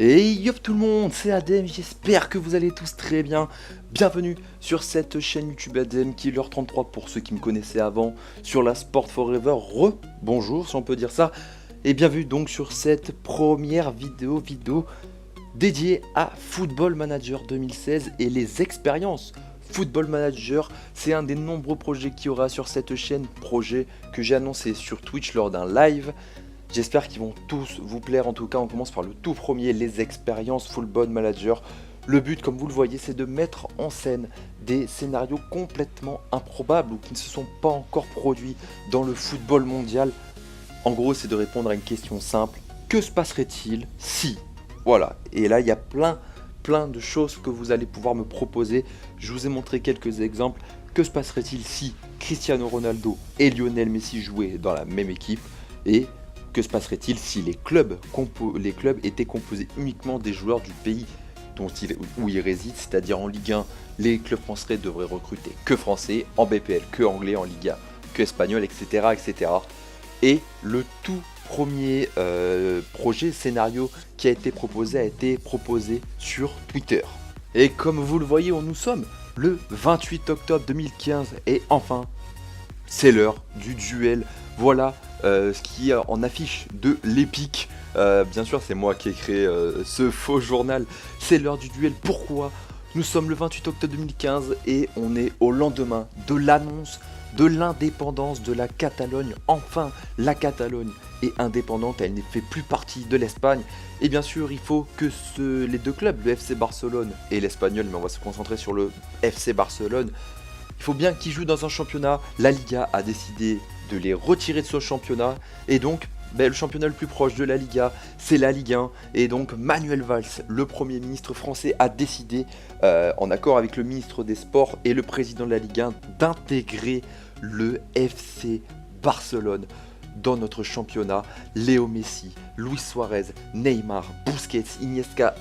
Et yo tout le monde, c'est Adem, j'espère que vous allez tous très bien. Bienvenue sur cette chaîne YouTube Adem, Killer 33 pour ceux qui me connaissaient avant, sur la Sport Forever, bonjour si on peut dire ça. Et bienvenue donc sur cette première vidéo dédiée à Football Manager 2016 et les expériences. Football Manager, c'est un des nombreux projets qu'il y aura sur cette chaîne, projet que j'ai annoncé sur Twitch lors d'un live. J'espère qu'ils vont tous vous plaire. En tout cas, on commence par le tout premier, les expériences Football Manager. Le but, comme vous le voyez, c'est de mettre en scène des scénarios complètement improbables ou qui ne se sont pas encore produits dans le football mondial. En gros, c'est de répondre à une question simple. Que se passerait-il si... Voilà, et là, il y a plein de choses que vous allez pouvoir me proposer. Je vous ai montré quelques exemples. Que se passerait-il si Cristiano Ronaldo et Lionel Messi jouaient dans la même équipe? Et que se passerait-il si les clubs étaient composés uniquement des joueurs du pays où ils résident, c'est-à-dire en Ligue 1, les clubs français devraient recruter que français, en BPL que anglais, en Liga que espagnol, etc. etc. Et le tout premier projet, scénario qui a été proposé sur Twitter. Et comme vous le voyez, nous sommes le 28 octobre 2015 et enfin, c'est l'heure du duel. Voilà ce qui en affiche de l'épique. Bien sûr, c'est moi qui ai créé ce faux journal. C'est l'heure du duel. Pourquoi? Nous sommes le 28 octobre 2015 et on est au lendemain de l'annonce de l'indépendance de la Catalogne. Enfin, la Catalogne est indépendante, elle ne fait plus partie de l'Espagne. Et bien sûr, il faut que les deux clubs, le FC Barcelone et l'Espagnol, mais on va se concentrer sur le FC Barcelone, il faut bien qu'ils jouent dans un championnat. La Liga a décidé de les retirer de ce championnat. Et donc, le championnat le plus proche de la Liga, c'est la Ligue 1. Et donc, Manuel Valls, le Premier ministre français, a décidé, en accord avec le ministre des Sports et le président de la Ligue 1, d'intégrer le FC Barcelone dans notre championnat. Léo Messi, Luis Suarez, Neymar, Busquets, Iniesta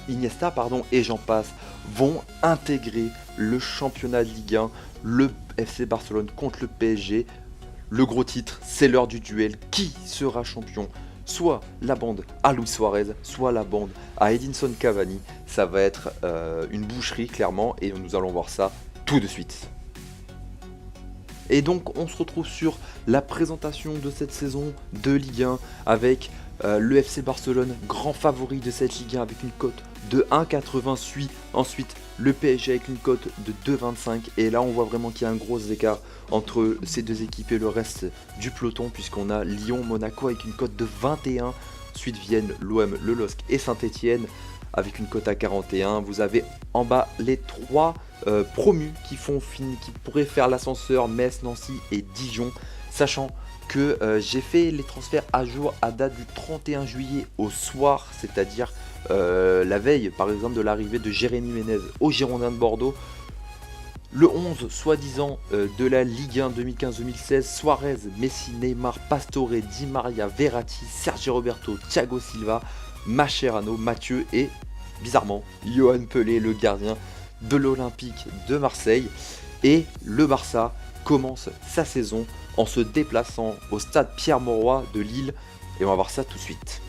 et j'en passe vont intégrer le championnat de Ligue 1. Le FC Barcelone contre le PSG. Le gros titre, c'est l'heure du duel. Qui sera champion? Soit la bande à Luis Suarez, soit la bande à Edinson Cavani. Ça va être une boucherie clairement et nous allons voir ça tout de suite. Et donc on se retrouve sur la présentation de cette saison de Ligue 1 avec le FC Barcelone, grand favori de cette Ligue 1 avec une cote de 1,80, suit ensuite le PSG avec une cote de 2,25 et là on voit vraiment qu'il y a un gros écart entre ces deux équipes et le reste du peloton puisqu'on a Lyon, Monaco avec une cote de 21, ensuite viennent l'OM, le LOSC et Saint-Etienne avec une cote à 41. Vous avez en bas les trois promus qui pourraient faire l'ascenseur, Metz, Nancy et Dijon, sachant que j'ai fait les transferts à jour à date du 31 juillet au soir, c'est-à-dire la veille par exemple de l'arrivée de Jérémy Ménez au Girondins de Bordeaux. Le 11 soi-disant de la Ligue 1 2015-2016, Suarez, Messi, Neymar, Pastore, Di Maria, Verratti, Sergio Roberto, Thiago Silva, Mascherano, Mathieu et bizarrement Yohan Pelé, le gardien de l'Olympique de Marseille. Et le Barça commence sa saison en se déplaçant au stade Pierre-Mauroy de Lille et on va voir ça tout de suite.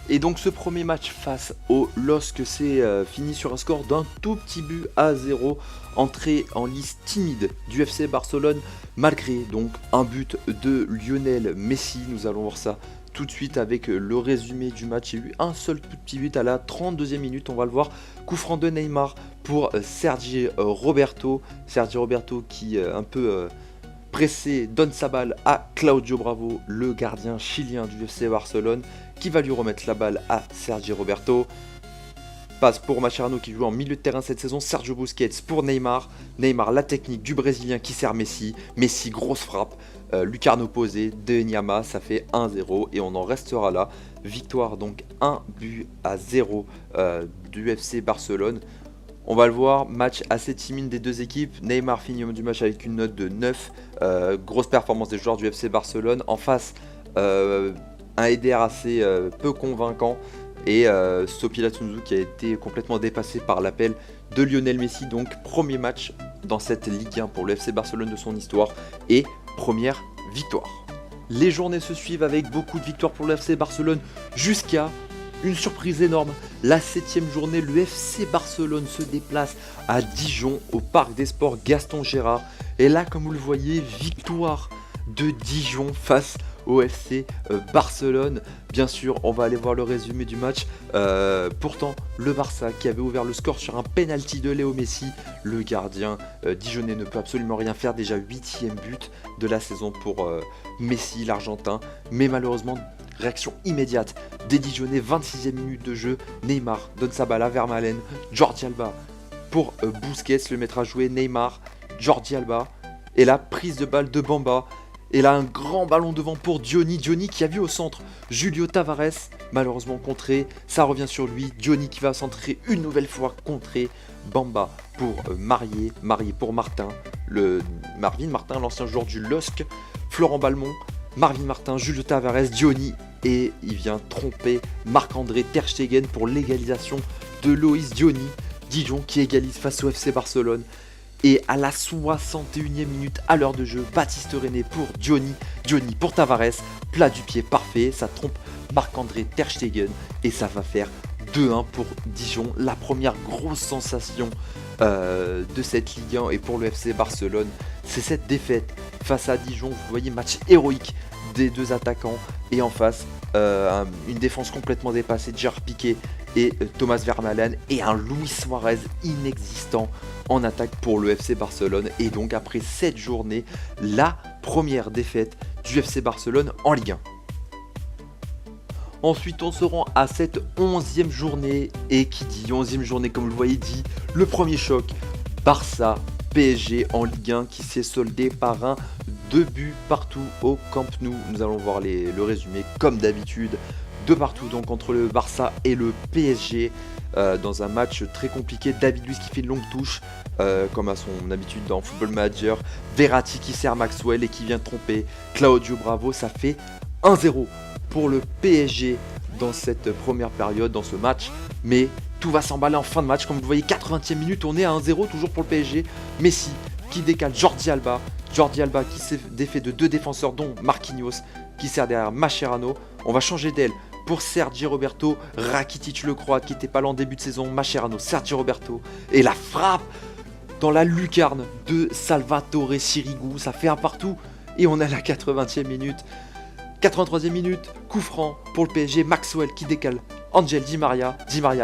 Et donc ce premier match face au LOSC s'est fini sur un score d'un tout petit but à 0, entrée en lice timide du FC Barcelone malgré donc un but de Lionel Messi. Nous allons voir ça tout de suite avec le résumé du match. Il y a eu un seul petit but à la 32e minute, on va le voir. Coup franc de Neymar pour Sergio Roberto. Sergio Roberto qui un peu pressé donne sa balle à Claudio Bravo, le gardien chilien du FC Barcelone, qui va lui remettre la balle à Sergio Roberto. Passe pour Mascherano qui joue en milieu de terrain cette saison. Sergio Busquets pour Neymar. Neymar, la technique du Brésilien qui sert Messi. Messi, grosse frappe. Lucarne posé de Nyama, ça fait 1-0 et on en restera là. Victoire donc 1 but à 0 du FC Barcelone. On va le voir, match assez timide des deux équipes. Neymar finit au du match avec une note de 9. Grosse performance des joueurs du FC Barcelone. En face, un Eder assez peu convaincant. Et Sopila Sunzu qui a été complètement dépassé par l'appel de Lionel Messi. Donc premier match dans cette Ligue 1 pour le FC Barcelone de son histoire. Et première victoire. Les journées se suivent avec beaucoup de victoires pour le FC Barcelone jusqu'à Une surprise énorme, la 7e journée, le FC Barcelone se déplace à Dijon au Parc des Sports Gaston Gérard. Et là, comme vous le voyez, victoire de Dijon face au FC Barcelone. Bien sûr, on va aller voir le résumé du match. Pourtant, le Barça qui avait ouvert le score sur un penalty de Léo Messi, le gardien dijonnais ne peut absolument rien faire. Déjà 8e but de la saison pour Messi, l'Argentin. Mais malheureusement, réaction immédiate des Dijonnais, 26e minute de jeu. Neymar donne sa balle à Vermaelen. Jordi Alba pour Busquets, le mettra à jouer. Neymar, Jordi Alba. Et la prise de balle de Bamba. Et là, un grand ballon devant pour Diony. Diony qui a vu au centre Julio Tavares, malheureusement contré. Ça revient sur lui. Diony qui va centrer une nouvelle fois, contré. Bamba pour Marié pour Martin. Marvin Martin, l'ancien joueur du LOSC. Florent Balmont, Marvin Martin, Julio Tavares, Diony. Et il vient tromper Marc-André Ter Stegen pour l'égalisation de Loïs Diony. Dijon qui égalise face au FC Barcelone. Et à la 61e minute à l'heure de jeu, Baptiste René pour Diony, Diony pour Tavares, plat du pied parfait, ça trompe Marc-André Ter Stegen et ça va faire 2-1 pour Dijon, la première grosse sensation de cette Ligue 1 et pour le FC Barcelone, c'est cette défaite face à Dijon. Vous voyez, match héroïque des deux attaquants et en face une défense complètement dépassée de Gérard Piqué et Thomas Vermaelen et un Luis Suarez inexistant en attaque pour le FC Barcelone. Et donc après cette journée, la première défaite du FC Barcelone en Ligue 1. Ensuite, on se rend à cette 11e journée. Et qui dit 11e journée, comme vous le voyez, dit le premier choc. Barça PSG en Ligue 1 qui s'est soldé par un 2 buts partout au Camp Nou. Nous allons voir le résumé comme d'habitude. 2 partout donc entre le Barça et le PSG dans un match très compliqué. David Luiz qui fait une longue touche comme à son habitude dans Football Manager. Verratti qui sert Maxwell et qui vient tromper Claudio Bravo. Ça fait 1-0 pour le PSG dans cette première période, dans ce match. Mais tout va s'emballer en fin de match. Comme vous voyez, 80e minute, on est à 1-0 toujours pour le PSG. Messi qui décale Jordi Alba. Jordi Alba qui s'est défait de 2 défenseurs dont Marquinhos qui sert derrière Mascherano. On va changer d'aile pour Sergi Roberto, Rakitic le Croate qui n'était pas là en début de saison, Mascherano, Sergi Roberto. Et la frappe dans la lucarne de Salvatore Sirigu, ça fait un partout. Et on est à la 80e minute. 83e minute, coup franc pour le PSG, Maxwell qui décale Angel Di Maria,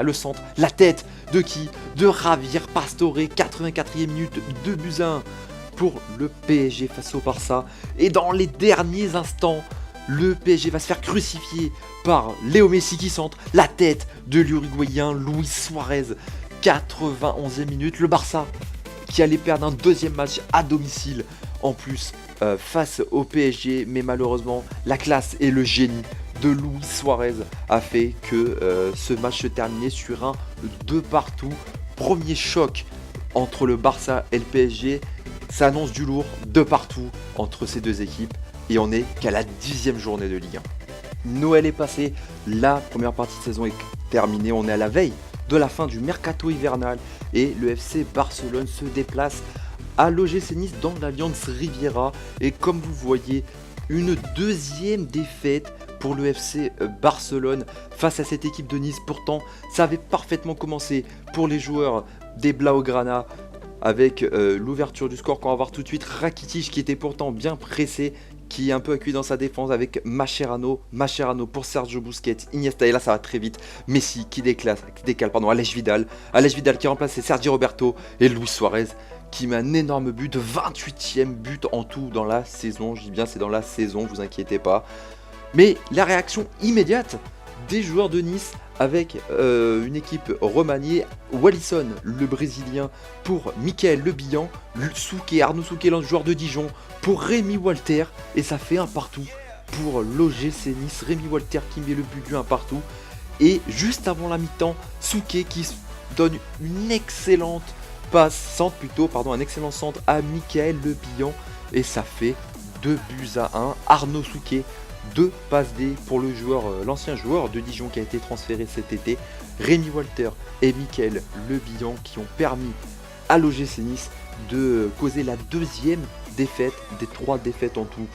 le centre, la tête de qui? De Javier Pastore, 84e minute, 2-1 pour le PSG face au Barça. Et dans les derniers instants, le PSG va se faire crucifier par Léo Messi qui centre, la tête de l'Uruguayen Luis Suarez, 91e minute. Le Barça qui allait perdre un deuxième match à domicile en plus face au PSG, mais malheureusement la classe et le génie de Luis Suarez a fait que ce match se terminait sur un 2 partout. Premier choc entre le Barça et le PSG, ça annonce du lourd, 2 partout entre ces deux équipes. Et on est qu'à la 10e journée de Ligue 1. Noël est passé, la première partie de saison est terminée, on est à la veille de la fin du mercato hivernal et le FC Barcelone se déplace à l'OGC Nice dans l'Allianz Riviera. Et comme vous voyez, une deuxième défaite pour le FC Barcelone face à cette équipe de Nice. Pourtant, ça avait parfaitement commencé pour les joueurs des Blaugrana avec l'ouverture du score qu'on va voir tout de suite. Rakitic qui était pourtant bien pressé, qui est un peu accueilli dans sa défense avec Mascherano pour Sergio Busquets, Iniesta, et là ça va très vite. Messi qui décale, Aleix Vidal qui remplace Sergi Roberto et Luis Suarez qui met un énorme but, 28e but en tout dans la saison. Je dis bien c'est dans la saison, vous inquiétez pas. Mais la réaction immédiate des joueurs de Nice avec une équipe remaniée, Wallison le Brésilien pour Michael Le Bihan, Arnaud Souquet, le joueur de Dijon pour Rémi Walter, et ça fait un partout pour l'OGC Nice. Rémi Walter qui met le but du 1 partout, et juste avant la mi-temps, Souquet qui donne une excellente un excellent centre à Michael Le Bihan, et ça fait 2-1. Arnaud Souquet, 2 passes D pour l'ancien joueur de Dijon qui a été transféré cet été. Rémi Walter et Michael Le Bihan qui ont permis à l'OGC Nice de causer la deuxième défaites, des 3 défaites en tout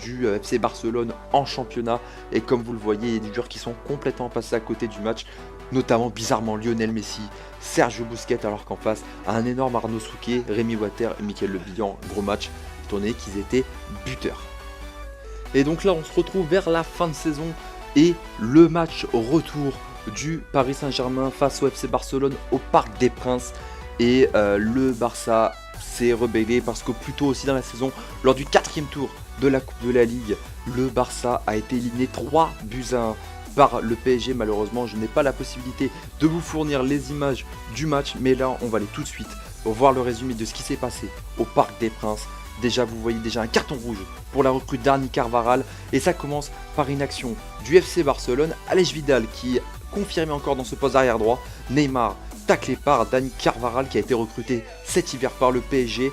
du FC Barcelone en championnat. Et comme vous le voyez, il y a des joueurs qui sont complètement passés à côté du match, notamment bizarrement Lionel Messi, Sergio Busquets, alors qu'en face, un énorme Arnaud Souquet, Rémi Water et Michael Le Bihan. Gros match, étant donné qu'ils étaient buteurs. Et donc là, on se retrouve vers la fin de saison et le match retour du Paris Saint-Germain face au FC Barcelone au Parc des Princes. Et le Barça s'est rebellé parce que plus tôt aussi dans la saison, lors du 4e tour de la Coupe de la Ligue, le Barça a été éliminé 3-1 par le PSG. Malheureusement, je n'ai pas la possibilité de vous fournir les images du match, mais là, on va aller tout de suite voir le résumé de ce qui s'est passé au Parc des Princes. Déjà, vous voyez déjà un carton rouge pour la recrue Dani Carvajal. Et ça commence par une action du FC Barcelone. Aleix Vidal qui est confirmé encore dans ce poste arrière droit. Neymar taclé par Dani Carvajal qui a été recruté cet hiver par le PSG.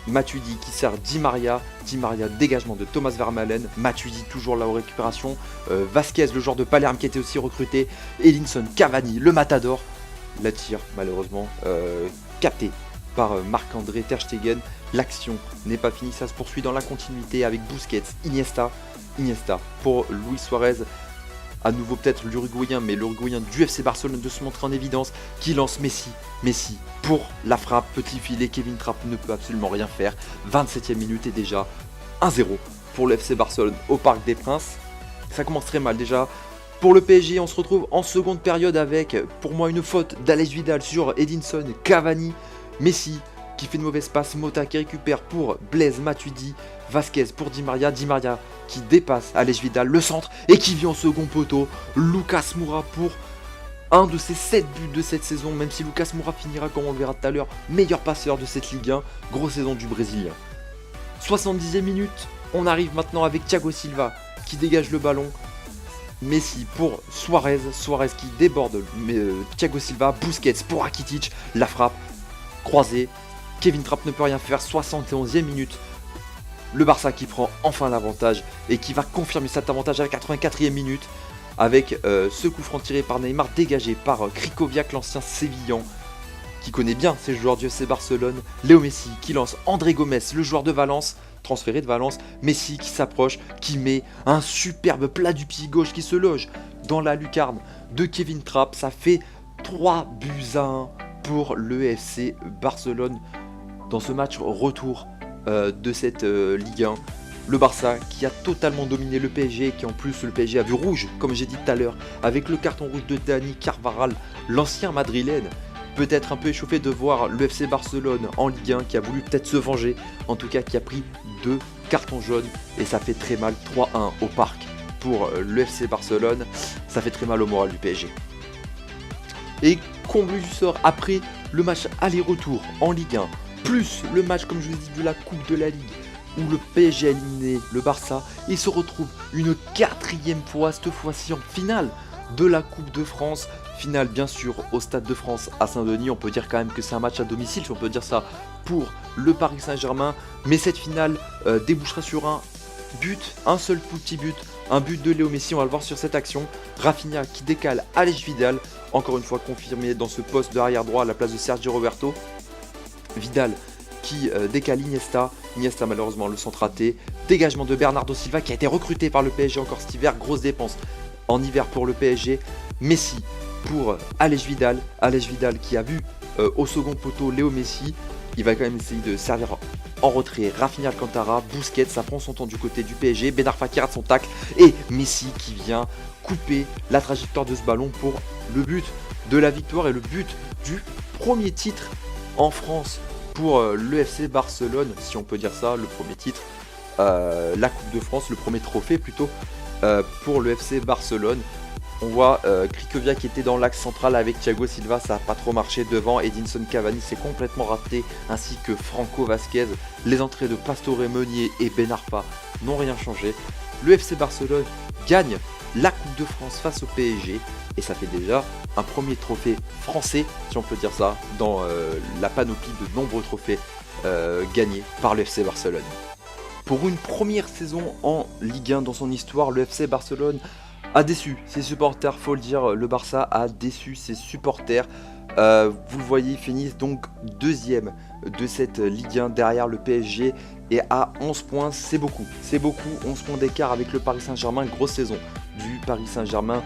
Matuidi qui sert Di Maria. Di Maria, dégagement de Thomas Vermaelen. Matuidi toujours là aux récupérations. Vasquez, le joueur de Palerme qui a été aussi recruté. Edinson Cavani, le matador. La tire malheureusement capté par Marc-André Ter Stegen. L'action n'est pas finie, ça se poursuit dans la continuité avec Busquets, Iniesta pour Luis Suarez. À nouveau peut-être l'Uruguayen, mais l'Uruguayen du FC Barcelone de se montrer en évidence, qui lance Messi pour la frappe, petit filet, Kevin Trapp ne peut absolument rien faire. 27e minute et déjà 1-0 pour le FC Barcelone au Parc des Princes. Ça commence très mal déjà. Pour le PSG, on se retrouve en seconde période avec, pour moi, une faute d'Aleix Vidal sur Edinson Cavani. Messi qui fait une mauvaise passe, Mota qui récupère pour Blaise Matuidi, Vasquez pour Di Maria qui dépasse Aleix Vidal, le centre, et qui vient en second poteau, Lucas Moura pour un de ses 7 buts de cette saison, même si Lucas Moura finira, comme on le verra tout à l'heure, meilleur passeur de cette Ligue 1, grosse saison du Brésilien. 70e minute, on arrive maintenant avec Thiago Silva qui dégage le ballon, Messi pour Suarez qui déborde Thiago Silva, Busquets pour Rakitic, la frappe croisée, Kevin Trapp ne peut rien faire, 71e minute. Le Barça qui prend enfin l'avantage et qui va confirmer cet avantage à la 84e minute avec ce coup franc tiré par Neymar, dégagé par Krikoviak, l'ancien Sévillan, qui connaît bien ces joueurs du FC Barcelone. Léo Messi qui lance André Gomes, le joueur de Valence, transféré de Valence. Messi qui s'approche, qui met un superbe plat du pied gauche qui se loge dans la lucarne de Kevin Trapp. Ça fait 3-1 pour le FC Barcelone dans ce match retour de cette Ligue 1. Le Barça qui a totalement dominé le PSG, qui en plus le PSG a vu rouge, comme j'ai dit tout à l'heure, avec le carton rouge de Dani Carvajal, l'ancien madrilène. Peut-être un peu échauffé de voir le FC Barcelone en Ligue 1, qui a voulu peut-être se venger, en tout cas qui a pris 2 cartons jaunes, et ça fait très mal, 3-1 au parc pour le FC Barcelone, ça fait très mal au moral du PSG. Et comble du sort, après le match aller-retour en Ligue 1, plus le match, comme je vous ai dit, de la Coupe de la Ligue, où le PSG a éliminé le Barça, il se retrouve une 4e fois, cette fois-ci en finale de la Coupe de France. Finale bien sûr au Stade de France à Saint-Denis, on peut dire quand même que c'est un match à domicile, si on peut dire ça, pour le Paris Saint-Germain. Mais cette finale débouchera sur un but, un seul petit but, un but de Léo Messi, on va le voir sur cette action. Rafinha qui décale Aleix Vidal, encore une fois confirmé dans ce poste de arrière droit à la place de Sergio Roberto. Vidal qui décale Iniesta malheureusement le centre raté, dégagement de Bernardo Silva qui a été recruté par le PSG encore cet hiver, grosse dépense en hiver pour le PSG. Messi pour Aleix Vidal qui a vu au second poteau Léo Messi, il va quand même essayer de servir en retrait Rafinha Alcantara, Busquets, ça prend son temps du côté du PSG, Ben Arfa qui rate son tacle et Messi qui vient couper la trajectoire de ce ballon pour le but de la victoire et le but du premier titre en France pour le FC Barcelone, si on peut dire ça, le premier titre, la Coupe de France, le premier trophée plutôt pour le FC Barcelone. On voit Krikoviak qui était dans l'axe central avec Thiago Silva, ça n'a pas trop marché devant. Edinson Cavani s'est complètement raté, ainsi que Franco Vasquez. Les entrées de Pastore Meunier et Ben Arfa n'ont rien changé. Le FC Barcelone gagne la Coupe de France face au PSG et ça fait déjà un premier trophée français, si on peut dire ça, dans la panoplie de nombreux trophées gagnés par le FC Barcelone. Pour une première saison en Ligue 1 dans son histoire, le FC Barcelone a déçu ses supporters, faut le dire. Le Barça a déçu ses supporters. Vous le voyez, ils finissent donc deuxième de cette Ligue 1 derrière le PSG et à 11 points, c'est beaucoup, 11 points d'écart avec le Paris Saint-Germain, grosse saison du Paris Saint-Germain.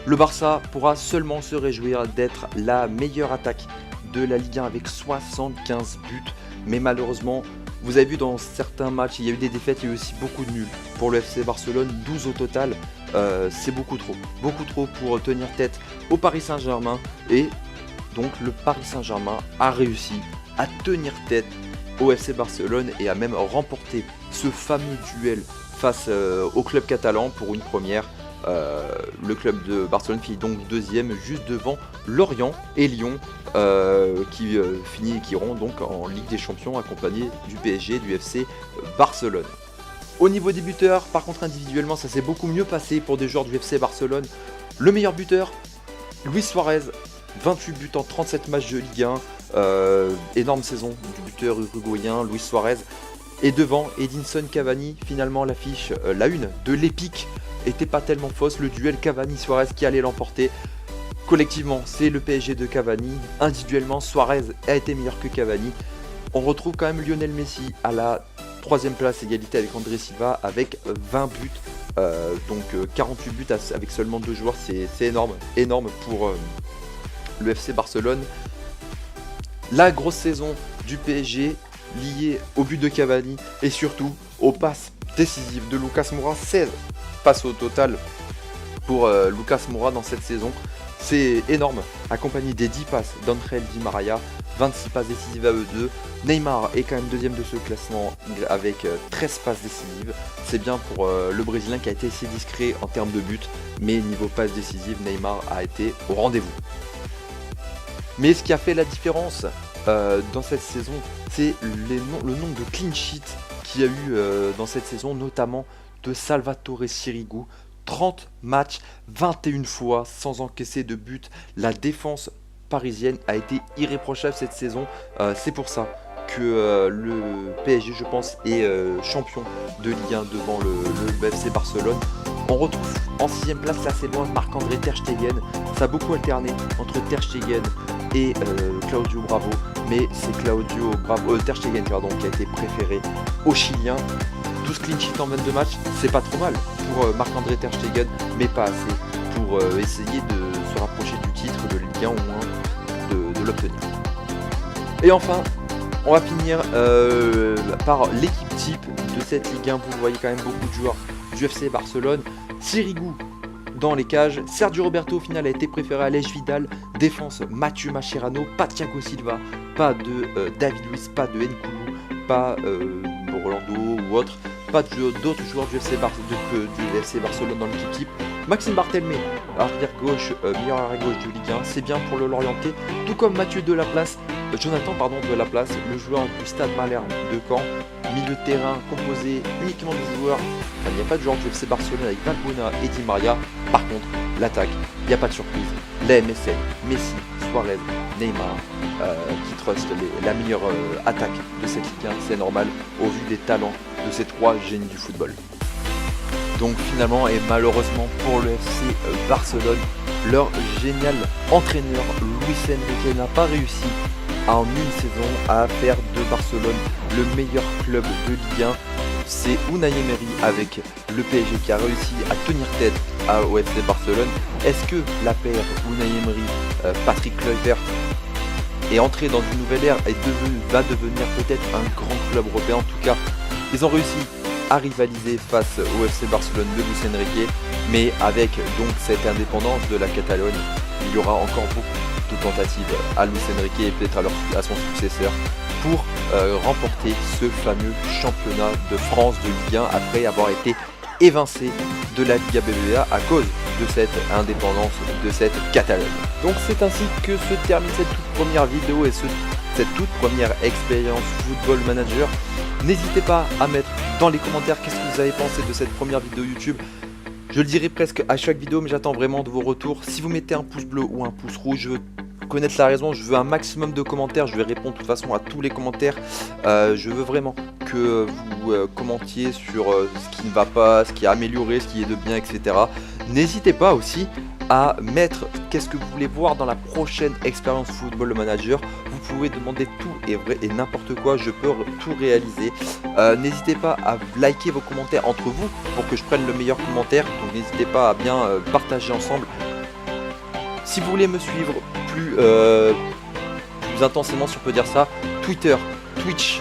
Le Barça pourra seulement se réjouir d'être la meilleure attaque de la Ligue 1 avec 75 buts, mais malheureusement, vous avez vu dans certains matchs, il y a eu des défaites, il y a eu aussi beaucoup de nuls pour le FC Barcelone, 12 au total, c'est beaucoup trop pour tenir tête au Paris Saint-Germain, et donc le Paris Saint-Germain a réussi à tenir tête au FC Barcelone et a même remporté ce fameux duel face au club catalan pour une première. Le club de Barcelone finit donc deuxième juste devant Lorient et Lyon qui iront donc en Ligue des Champions accompagnés du PSG et du FC Barcelone. Au niveau des buteurs, par contre individuellement ça s'est beaucoup mieux passé pour des joueurs du FC Barcelone. Le meilleur buteur, Luis Suarez, 28 buts en 37 matchs de Ligue 1, énorme saison du buteur uruguayen Luis Suarez. Et devant Edinson Cavani, finalement l'affiche, la une de l'épique était pas tellement fausse, le duel Cavani-Suarez qui allait l'emporter. Collectivement, c'est le PSG de Cavani, individuellement Suarez a été meilleur que Cavani. On retrouve quand même Lionel Messi à la 3ème place, égalité avec André Silva avec 20 buts, donc 48 buts avec seulement 2 joueurs, c'est énorme pour le FC Barcelone. La grosse saison du PSG liée au but de Cavani et surtout aux passes décisives de Lucas Moura, 16 passes au total pour Lucas Moura dans cette saison. C'est énorme, accompagné des 10 passes d'Angel Di Maria, 26 passes décisives à eux deux. Neymar est quand même deuxième de ce classement avec 13 passes décisives. C'est bien pour le Brésilien qui a été assez discret en termes de buts, mais niveau passes décisives, Neymar a été au rendez-vous. Mais ce qui a fait la différence dans cette saison, c'est le nombre de clean sheets qu'il y a eu dans cette saison, notamment de Salvatore Sirigu. 30 matchs, 21 fois sans encaisser de but. La défense parisienne a été irréprochable cette saison. C'est pour ça que le PSG, je pense, est champion de Ligue 1 devant le FC Barcelone. On retrouve en 6ème place, là c'est loin, Marc-André Ter Stegen. Ça a beaucoup alterné entre Ter Stegen et Claudio Bravo, mais c'est Ter Stegen qui a été préféré au Chilien. 12 clean sheets en 22 matchs, c'est pas trop mal pour Marc-André Ter Stegen, mais pas assez pour essayer de se rapprocher du titre de Ligue 1 au moins de l'obtenir. Et enfin, on va finir par l'équipe type de cette Ligue 1. Vous voyez quand même beaucoup de joueurs du FC Barcelone. Sirigu dans les cages, Sergio Roberto au final a été préféré à Aleix Vidal. Défense, Mathieu Mascherano, pas Thiago Silva, pas de David Luiz, pas de Nkoulou, pas Rolando ou autre, pas d'autres joueurs du FC Barcelone dans l'équipe type. Maxime Barthelmé, arrière gauche, meilleur arrière gauche de Ligue 1, c'est bien pour le Lorientais, tout comme Mathieu Delaplace, Jonathan Delaplace, le joueur du Stade Malherbe de Caen. Milieu de terrain composé uniquement de joueurs, il n'y a pas de joueurs du FC Barcelone avec Valbuena et Di Maria. Par contre, l'attaque, il n'y a pas de surprise. La MSN, Messi, Suarez, Neymar, qui trust la meilleure attaque de cette Ligue 1, c'est normal au vu des talents de ces trois génies du football. Donc finalement, et malheureusement pour le FC Barcelone, leur génial entraîneur Luis Enrique n'a pas réussi en une saison à faire de Barcelone le meilleur club de Ligue 1. C'est Unai Emery avec le PSG qui a réussi à tenir tête au FC Barcelone. Est-ce que la paire Unai Emery, Patrick Kluivert est entrée dans une nouvelle ère et va devenir peut-être un grand club européen? En tout cas, ils ont réussi à rivaliser face au FC Barcelone de Luis Enrique, mais avec donc cette indépendance de la Catalogne, il y aura encore beaucoup de tentatives à Luis Enrique et peut-être à son successeur pour remporter ce fameux championnat de France de Ligue 1 après avoir été évincé de la Liga BBVA à cause de cette indépendance de cette Catalogne. Donc c'est ainsi que se termine cette toute première vidéo et cette toute première expérience Football Manager. N'hésitez pas à mettre dans les commentaires qu'est-ce que vous avez pensé de cette première vidéo YouTube. Je le dirai presque à chaque vidéo, mais j'attends vraiment de vos retours. Si vous mettez un pouce bleu ou un pouce rouge, je veux connaître la raison, je veux un maximum de commentaires, je vais répondre de toute façon à tous les commentaires. Je veux vraiment que vous commentiez sur ce qui ne va pas, ce qui est amélioré, ce qui est de bien, etc. N'hésitez pas aussi à mettre qu'est-ce que vous voulez voir dans la prochaine expérience Football Manager. Vous pouvez demander tout et n'importe quoi, je peux tout réaliser. N'hésitez pas à liker vos commentaires entre vous pour que je prenne le meilleur commentaire. Donc n'hésitez pas à bien partager ensemble. Si vous voulez me suivre plus intensément, si on peut dire ça, Twitter, Twitch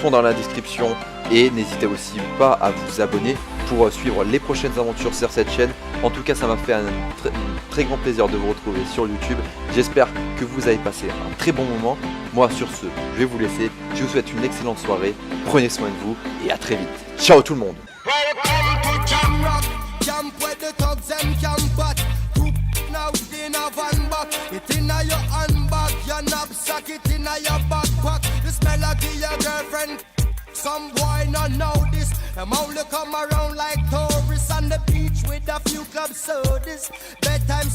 sont dans la description. Et n'hésitez aussi pas à vous abonner pour suivre les prochaines aventures sur cette chaîne. En tout cas, ça m'a fait un très grand plaisir de vous retrouver sur YouTube. J'espère que vous avez passé un très bon moment. Moi, sur ce, je vais vous laisser. Je vous souhaite une excellente soirée. Prenez soin de vous et à très vite. Ciao tout le monde. Some boy not know this. Them only come around like tourists on the beach with a few club sodas. Bedtime.